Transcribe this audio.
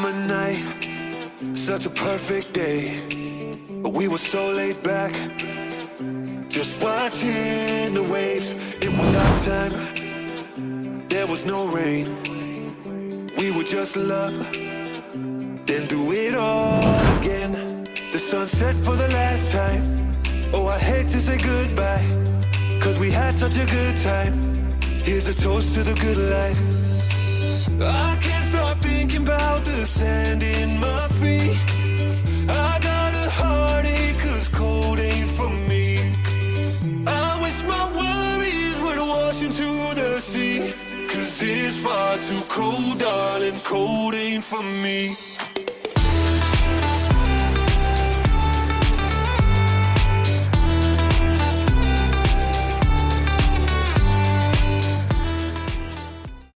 summer night, such a perfect day. We were so laid back, just watching the waves. It was our time, there was no rain. We would just love, then do it all again. The sun set for the last time. Oh, I hate to say goodbye, 'cause we had such a good time. Here's a toast to the good life. I can't stop thinking about the sand in my feet. I got a heartache 'cause cold ain't for me. I wish my worries would wash into the sea, 'cause it's far too cold, darling, cold ain't for me.